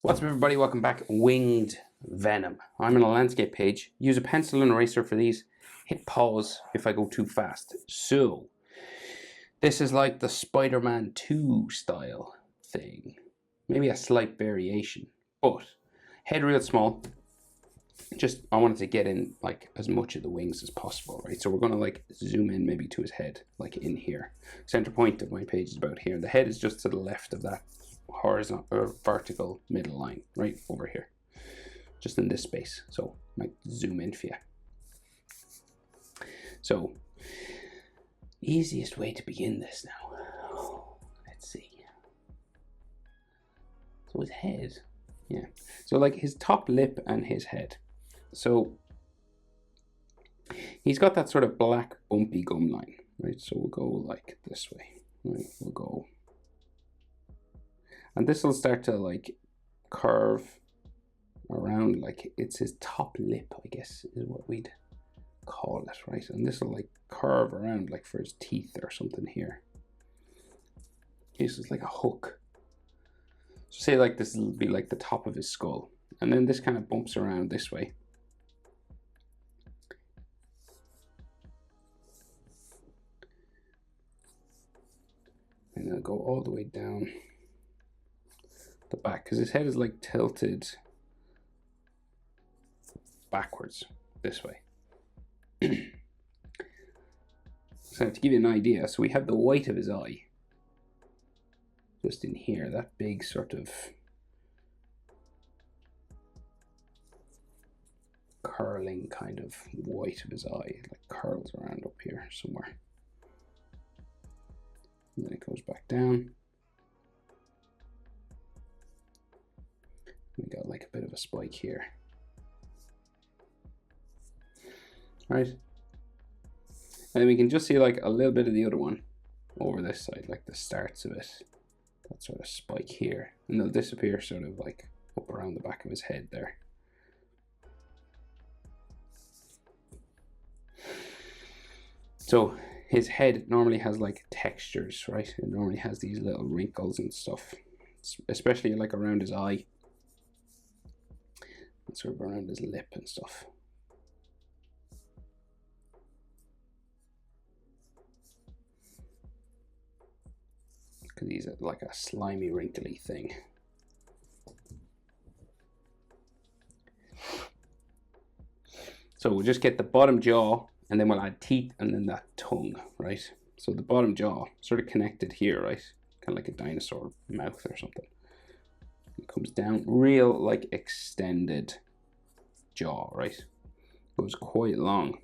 What's up, everybody? Welcome back. Winged Venom. I'm in a landscape page. Use a pencil and eraser for these. Hit pause if I go too fast. So, this is like the Spiderman 2 style thing. Maybe a slight variation. But, head real small. Just, I wanted to get in like as much of the wings as possible, right? So we're going to like zoom in maybe to his head, like in here. Center point of my page is about here. The head is just to the left of that horizontal or vertical middle line, right over here, just in this space. So I might zoom in for you. So easiest way to begin this now. Let's see. So his head, yeah. So like his top lip and his head. So he's got that sort of black bumpy gum line, right? So we'll go like this way, right? We'll go. And this will start to like curve around, like it's his top lip, I guess is what we'd call it, right? And this will like curve around like for his teeth or something here. This is like a hook. So say like this will be like the top of his skull. And then this kind of bumps around this way. And it'll go all the way down the back, because his head is like tilted backwards this way. So to give you an idea, so we have the white of his eye just in here, that big sort of curling kind of white of his eye, like curls around up here somewhere. And then it goes back down. We got like a bit of a spike here. Right. And then we can just see like a little bit of the other one over this side, like the starts of it. That sort of spike here. And they'll disappear sort of like up around the back of his head there. So his head normally has like textures, right? It normally has these little wrinkles and stuff, especially like around his eye. And sort of around his lip and stuff. Because he's like a slimy, wrinkly thing. So we'll just get the bottom jaw, and then we'll add teeth, and then that tongue, right? So the bottom jaw, sort of connected here, right? Kind of like a dinosaur mouth or something. It comes down, real like extended jaw, right? Goes quite long.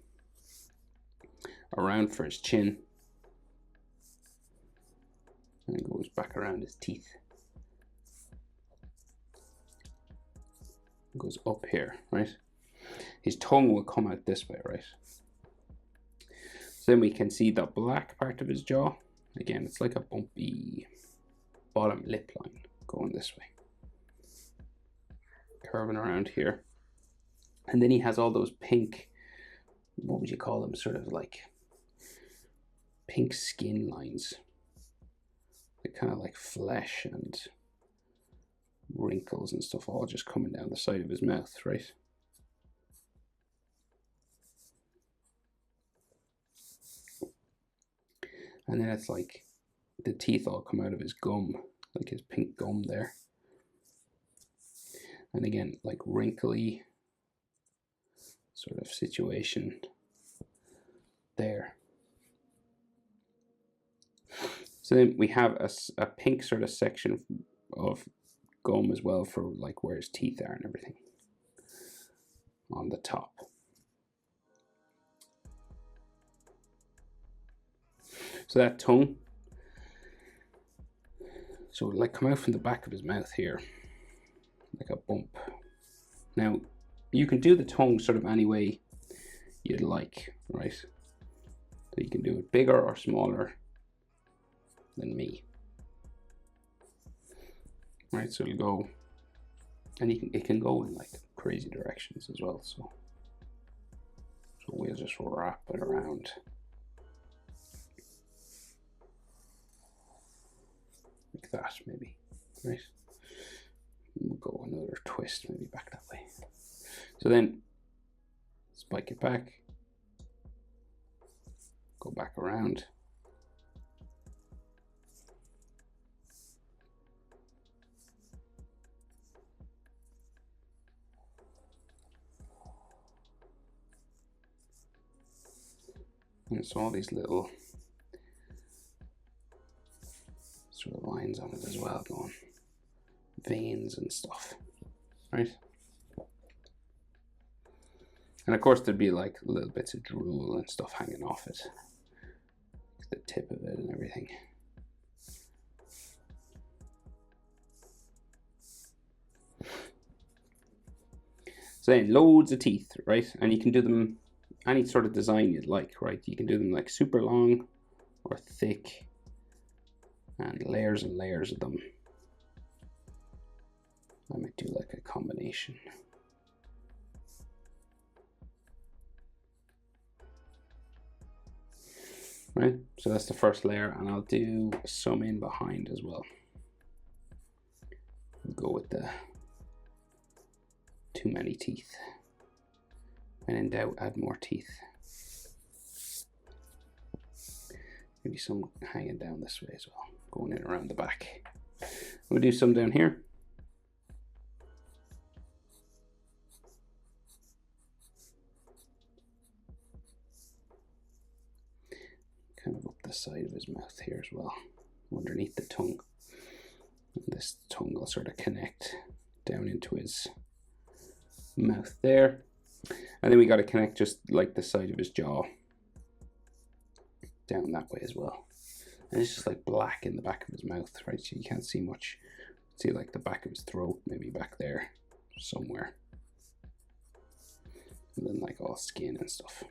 Around for his chin. And it goes back around his teeth. It goes up here, right? His tongue will come out this way, right? So then we can see the black part of his jaw. Again, it's like a bumpy bottom lip line going this way. Curving around here. And then he has all those pink, what would you call them? Sort of like pink skin lines. They're kind of like flesh and wrinkles and stuff all just coming down the side of his mouth, right? And then it's like the teeth all come out of his gum, like his pink gum there. And again, like wrinkly sort of situation there. So then we have a pink sort of section of gum as well for like where his teeth are and everything on the top. So that tongue, so like come out from the back of his mouth here, like a bump. Now, you can do the tongue sort of any way you'd like, right? So you can do it bigger or smaller than me. Right, so it'll go, and it can go in like crazy directions as well. So we'll just wrap it around. Like that, maybe, right? We'll go another twist, maybe back that way. So then spike it back, go back around. And so all these little sort of lines on it as well, going veins and stuff, right? And of course there'd be like little bits of drool and stuff hanging off it, the tip of it and everything. So then loads of teeth, right? And you can do them any sort of design you'd like, right? You can do them like super long or thick, and layers of them. I might do like a combination. Right, so that's the first layer, and I'll do some in behind as well. We'll go with the too many teeth. When in doubt, add more teeth. Maybe some hanging down this way as well, going in around the back. We'll do some down here. Kind of up the side of his mouth here as well, underneath the tongue. And this tongue will sort of connect down into his mouth there. And then we got to connect just like the side of his jaw down that way as well. And it's just like black in the back of his mouth, right? So you can't see much. See like the back of his throat, maybe back there somewhere. And then like all skin and stuff.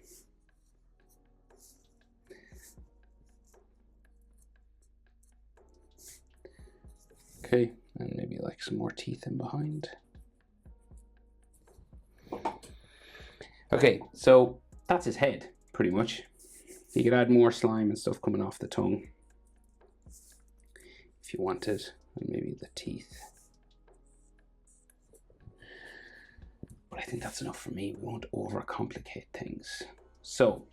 Okay, and maybe like some more teeth in behind. Okay, so that's his head, pretty much. You could add more slime and stuff coming off the tongue if you wanted, and maybe the teeth. But I think that's enough for me. We won't overcomplicate things. So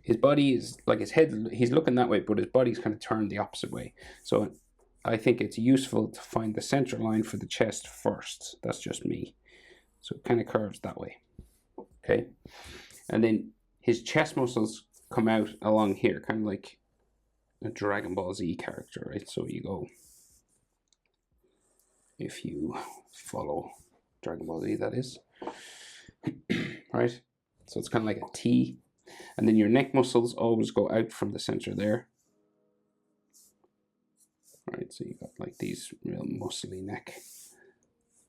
his body is like his head, he's looking that way, but his body's kind of turned the opposite way. So I think it's useful to find the center line for the chest first. That's just me. So it kind of curves that way. Okay. And then his chest muscles come out along here, kind of like a Dragon Ball Z character, right? So you go, if you follow Dragon Ball Z, that is, right? So it's kind of like a T. And then your neck muscles always go out from the center there. Right, so you got like these real muscly neck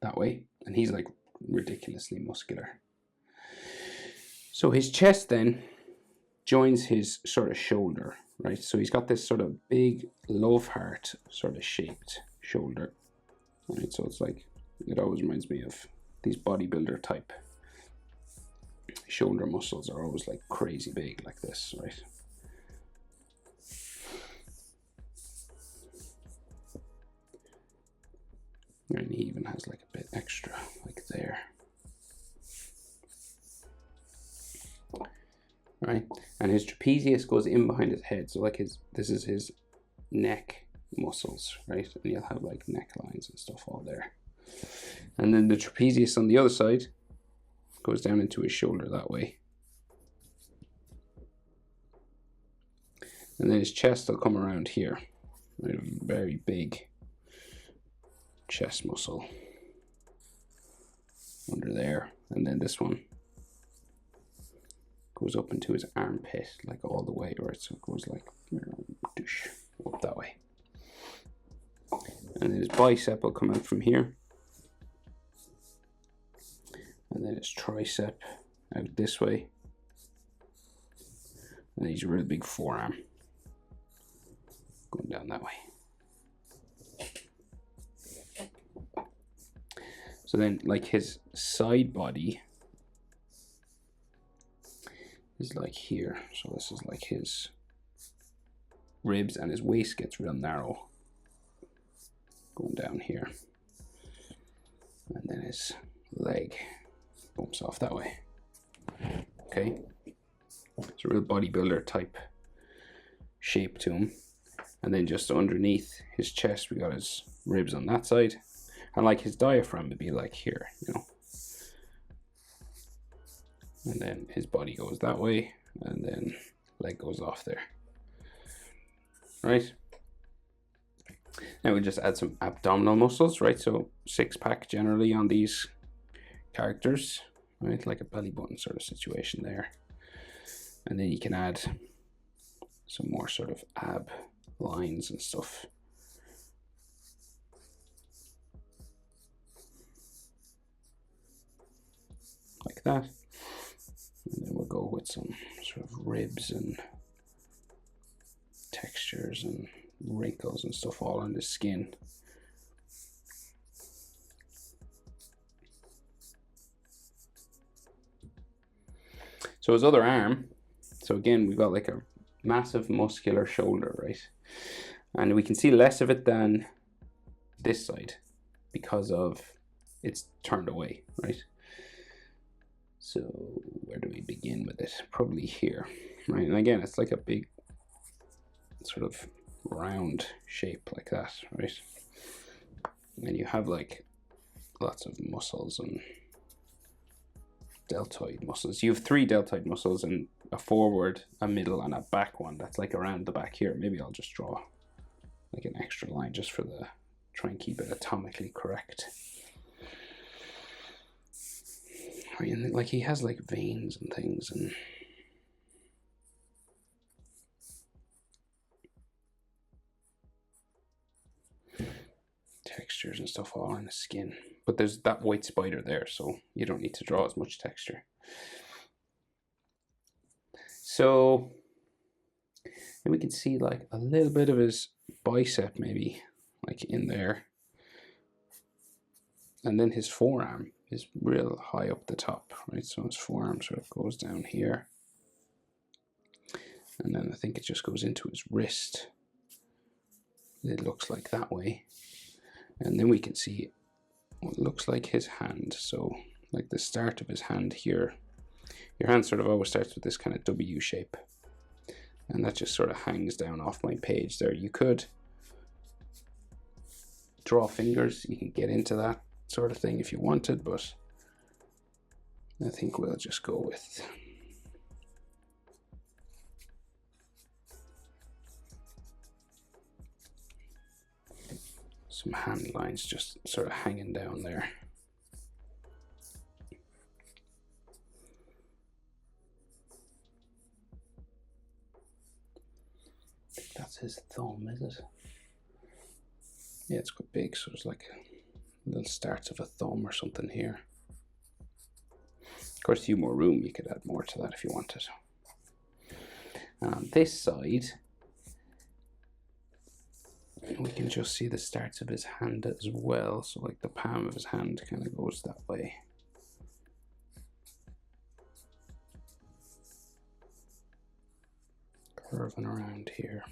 that way, and he's like ridiculously muscular. So his chest then joins his sort of shoulder, right? So he's got this sort of big love heart sort of shaped shoulder, right? So it's like, it always reminds me of these bodybuilder type shoulder muscles are always like crazy big like this, right? And he even has like a bit extra like there. Right, and his trapezius goes in behind his head, so like this is his neck muscles, right? And you'll have like necklines and stuff all there. And then the trapezius on the other side goes down into his shoulder that way. And then his chest will come around here, right? A very big chest muscle under there, and then this one goes up into his armpit, like all the way, right? So it goes like up that way. And then his bicep will come out from here. And then his tricep out this way. And he's a real big forearm going down that way. So then like his side body is like here. So this is like his ribs, and his waist gets real narrow going down here. and then his leg bumps off that way. Okay, it's a real bodybuilder type shape to him. And then just underneath his chest, we got his ribs on that side, and like his diaphragm would be like here, you know. And then his body goes that way, and then leg goes off there. Right. Now we just add some abdominal muscles, right? So 6-pack generally on these characters, right? Like a belly button sort of situation there. And then you can add some more sort of ab lines and stuff. Like that. And then we'll go with some sort of ribs and textures and wrinkles and stuff all on the skin. So his other arm, so again we've got like a massive muscular shoulder, right? And we can see less of it than this side because of it's turned away, right? So where do we begin with it? Probably here, right? And again, it's like a big sort of round shape like that, right? And you have like lots of muscles and deltoid muscles. You have 3 deltoid muscles, and a forward, a middle, and a back one that's like around the back here. Maybe I'll just draw like an extra line just for the, try and keep it atomically correct. I mean, like he has like veins and things and textures and stuff all on the skin. But there's that white spider there, so you don't need to draw as much texture. So and we can see like a little bit of his bicep maybe like in there. And then his forearm is real high up the top, right? So his forearm sort of goes down here. And then I think it just goes into his wrist. It looks like that way. And then we can see what looks like his hand. So like the start of his hand here. Your hand sort of always starts with this kind of W shape. And that just sort of hangs down off my page there. You could draw fingers. You can get into that sort of thing if you wanted, but I think we'll just go with some hand lines just sort of hanging down there. I think that's his thumb, is it? Yeah, it's quite big, so there's like little starts of a thumb or something here. Of course, if you have more room, you could add more to that if you wanted. And on this side, we can just see the starts of his hand as well. So like the palm of his hand kind of goes that way. Curving around here.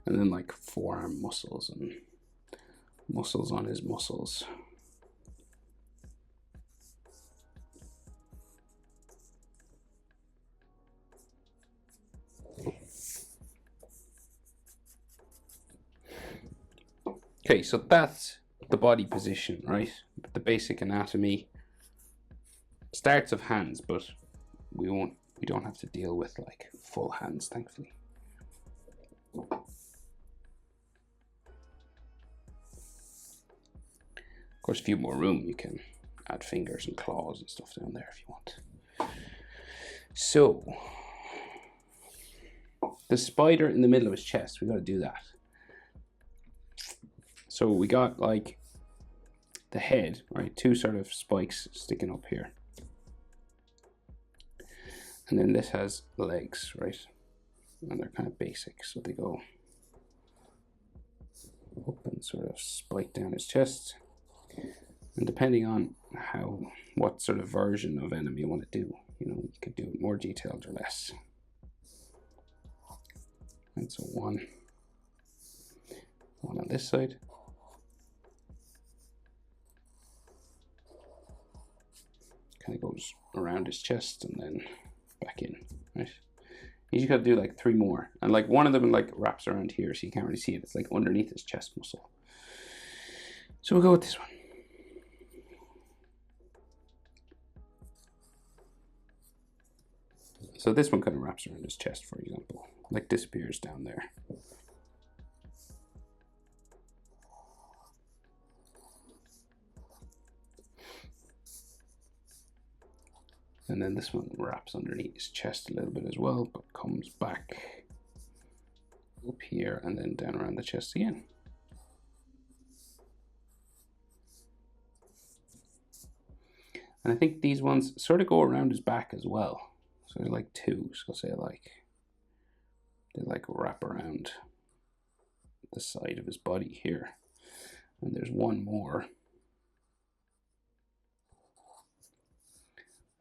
And then like forearm muscles and muscles on his muscles. Okay, so that's the body position, right? The basic anatomy. Starts of hands, but we don't have to deal with like full hands, thankfully. Of course, if you have more room, you can add fingers and claws and stuff down there if you want. So, the spider in the middle of his chest, we got to do that. So we got like the head, right? 2 sort of spikes sticking up here. And then this has legs, right? And they're kind of basic, so they go up and sort of spike down his chest. And depending on what sort of version of Venom you want to do, you know, you could do it more detailed or less. And so one on this side. kind of goes around his chest and then back in, right? You just got to do like 3 more, and like one of them like wraps around here, so you can't really see it. It's like underneath his chest muscle. So we'll go with this one. So this one kind of wraps around his chest, for example, like disappears down there. And then this one wraps underneath his chest a little bit as well, but comes back up here and then down around the chest again. And I think these ones sort of go around his back as well. So there's like 2, so say they like wrap around the side of his body here. And there's one more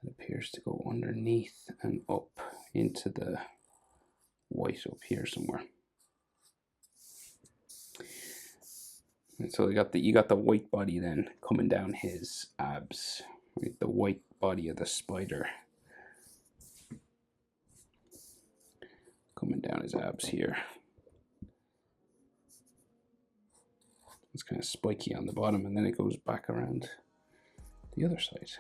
that appears to go underneath and up into the white up here somewhere. And so you got the white body then coming down his abs, right? The white body of the spider coming down his abs here. It's kind of spiky on the bottom, and then it goes back around the other side.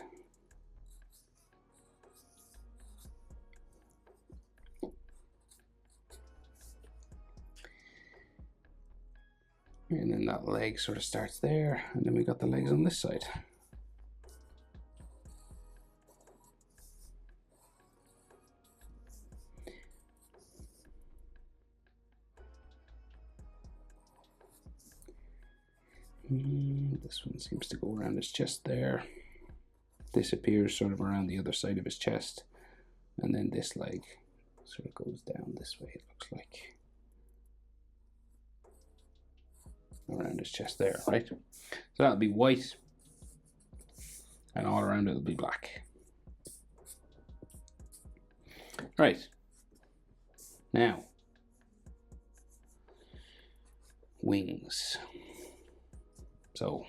And then that leg sort of starts there, and then we got the legs on this side. This one seems to go around his chest there, disappears sort of around the other side of his chest, and then this leg sort of goes down this way, it looks like, around his chest there, right? So that'll be white, and all around it'll be black. Right, now wings. So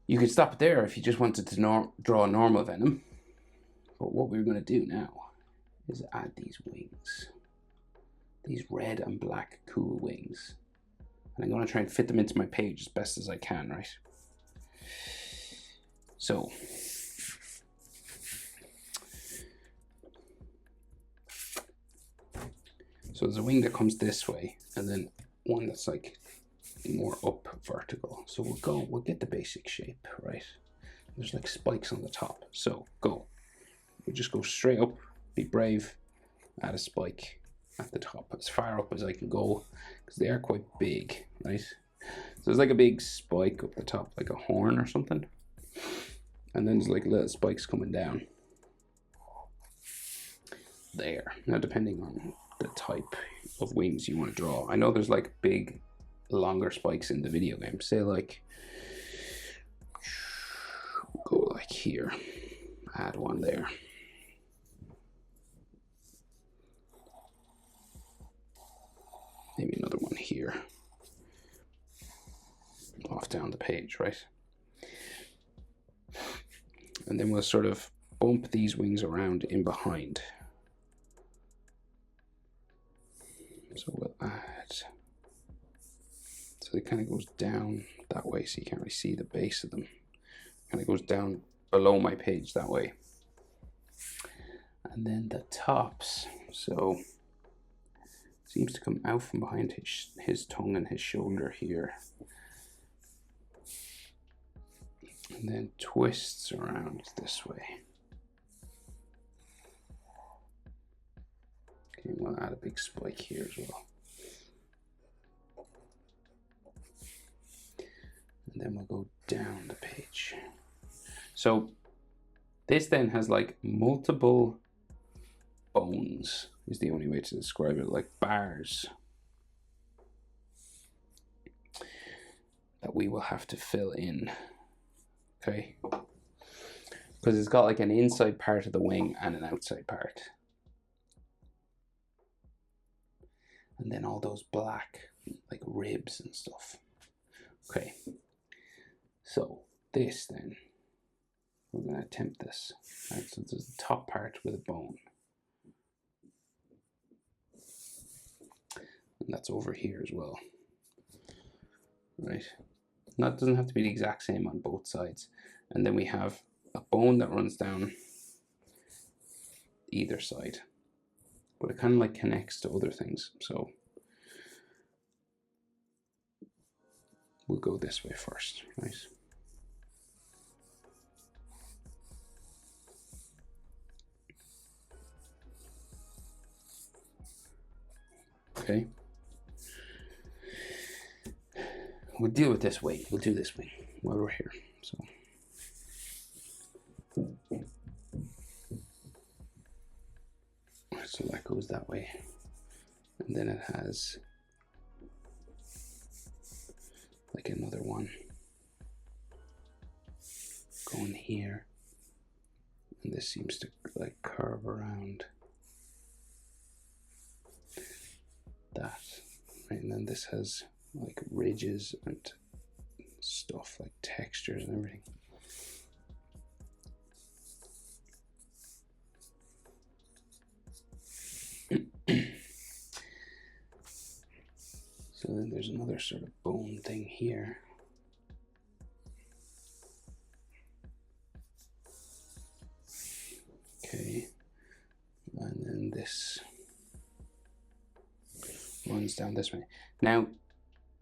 you could stop it there if you just wanted to draw a normal Venom. But what we're going to do now is add these wings. These red and black cool wings. And I'm going to try and fit them into my page as best as I can, right? So there's a wing that comes this way, and then one that's like more up vertical. So we'll get the basic shape, right? There's like spikes on the top. So we'll just go straight up, be brave, add a spike at the top, as far up as I can go, because they are quite big, right? So there's like a big spike up the top, like a horn or something. And then there's like little spikes coming down there. Now, depending on the type of wings you want to draw. I know there's like big, longer spikes in the video game. Say like, go like here, add one there. Maybe another one here. Off down the page, right? And then we'll sort of bump these wings around in behind. So we'll add, so it kind of goes down that way, so you can't really see the base of them. Kind of goes down below my page that way. And then the tops, so seems to come out from behind his tongue and his shoulder here. And then twists around this way. Okay, we'll add a big spike here as well. And then we'll go down the page. So this then has like multiple bones, is the only way to describe it, like bars that we will have to fill in. Okay, because it's got like an inside part of the wing and an outside part. and then all those black like ribs and stuff. Okay, so this then, we're going to attempt this. Right, so there's the top part with a bone. And that's over here as well. Right, and that doesn't have to be the exact same on both sides. And then we have a bone that runs down either side, but it kind of like connects to other things. So we'll go this way first, right? Okay. We'll deal with this way. We'll do this way while we're here. So that goes that way, and then it has like another one going here, and this seems to like curve around that, right? And then this has like ridges and stuff, like textures and everything. So then there's another sort of bone thing here. Okay, and then this runs down this way. Now,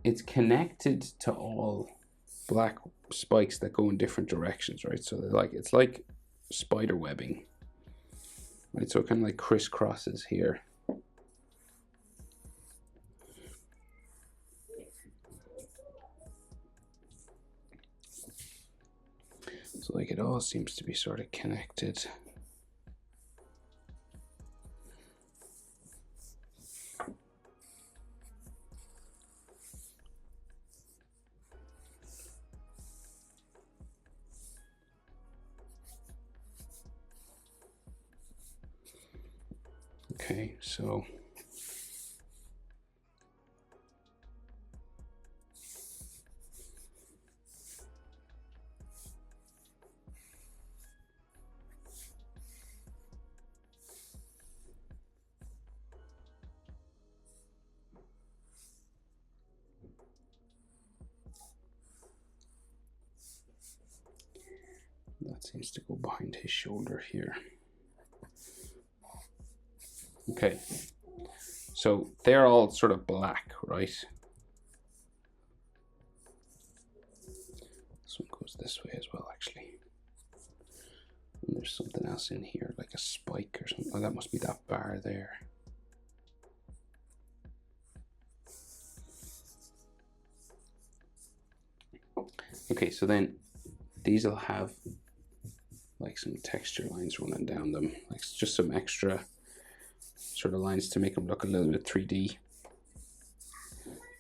it's connected to all black spikes that go in different directions, right? So they're like, it's like spider webbing, right? So it kind of like crisscrosses here. So like it all seems to be sort of connected. Okay, so that seems to go behind his shoulder here. Okay, so they're all sort of black, right? This one goes this way as well, actually. And there's something else in here, like a spike or something. Oh, that must be that bar there. Okay, so then these will have like some texture lines running down them, like just some extra sort of lines to make them look a little bit 3D,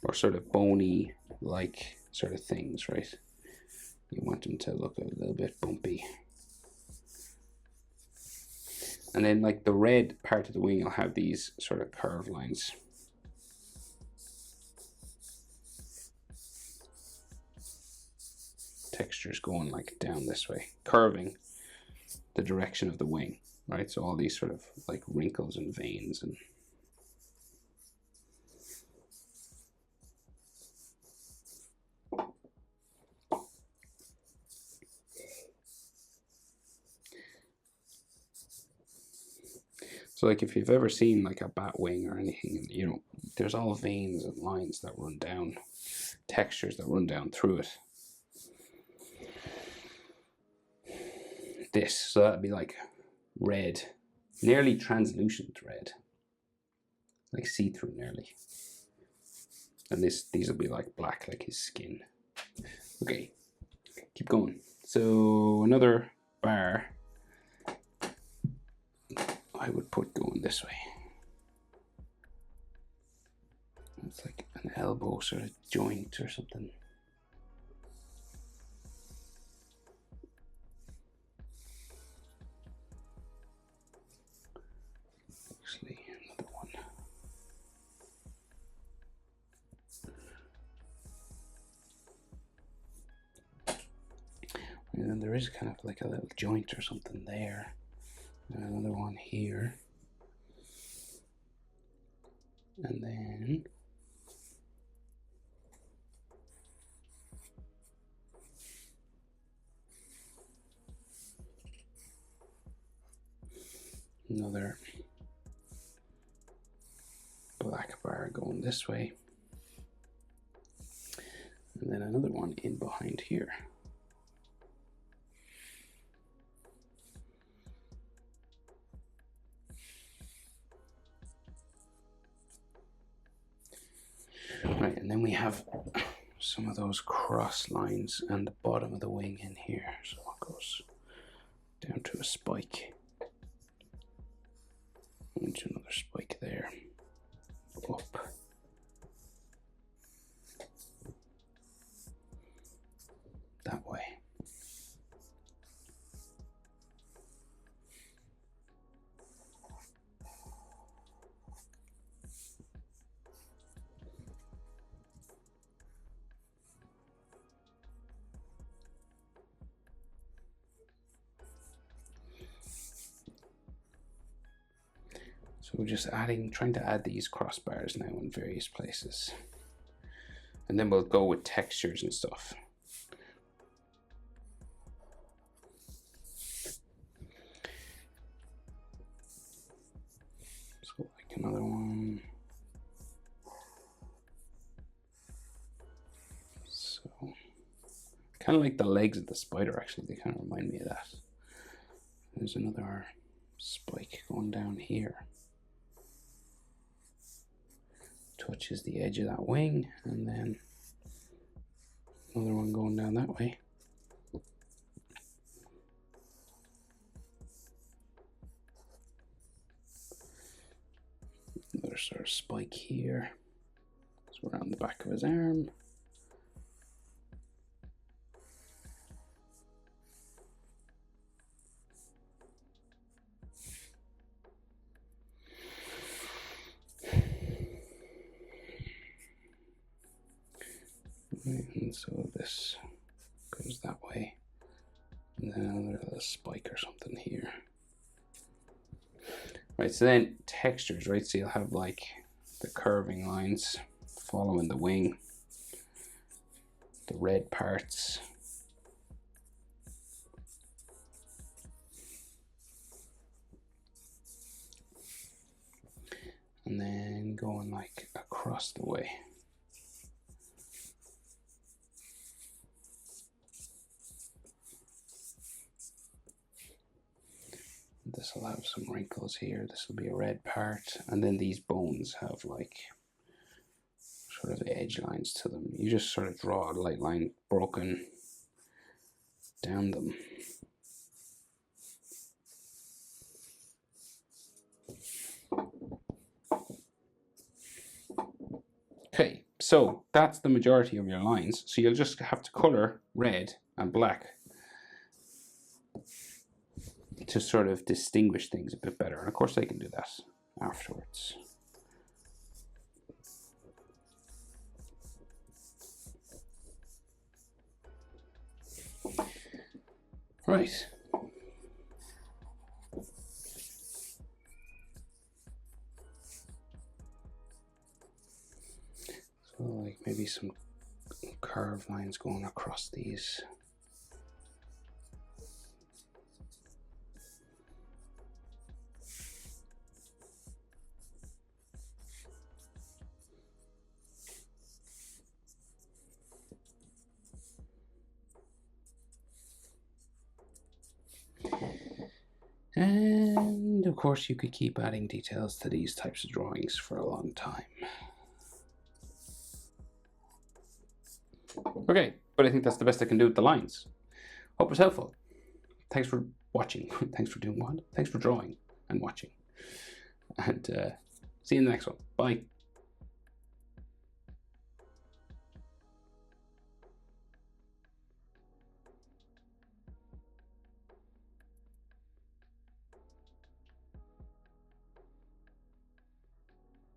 or sort of bony like sort of things, right? You want them to look a little bit bumpy. And then like the red part of the wing will have these sort of curved lines. Textures going like down this way, curving the direction of the wing, right? So all these sort of like wrinkles and veins and so like if you've ever seen like a bat wing or anything, you know, there's all veins and lines that run down, textures that run down through it. This, so that'd be like red, nearly translucent red, like see-through nearly. And these will be like black, like his skin. Okay, keep going. So another bar I would put going this way. It's like an elbow sort of joint or something. Actually, another one. there is kind of like a little joint or something there. And another one here. And then another black bar going this way. And then another one in behind here. Right, and then we have some of those cross lines and the bottom of the wing in here. So it goes down to a spike. And another spike there. Up. That way. So we're just trying to add these crossbars now in various places. And then we'll go with textures and stuff. So like another one. So kind of like the legs of the spider, actually. They kind of remind me of that. There's another spike going down here. Touches the edge of that wing, and then another one going down that way. Another sort of spike here. So around the back of his arm. And so this goes that way, and then another little spike or something here. Right, so then textures, right? So you'll have like the curving lines following the wing, the red parts, and then going like across the way. This will have some wrinkles here. This will be a red part, and then these bones have like sort of edge lines to them. You just sort of draw a light line broken down them. Okay, so that's the majority of your lines. So you'll just have to color red and black to sort of distinguish things a bit better. And of course I can do that afterwards. Right. So like maybe some curved lines going across these. And of course you could keep adding details to these types of drawings for a long time. Okay, but I think that's the best I can do with the lines. Hope it's helpful. Thanks for watching. Thanks for doing what? Thanks for drawing and watching. And see you in the next one. Bye.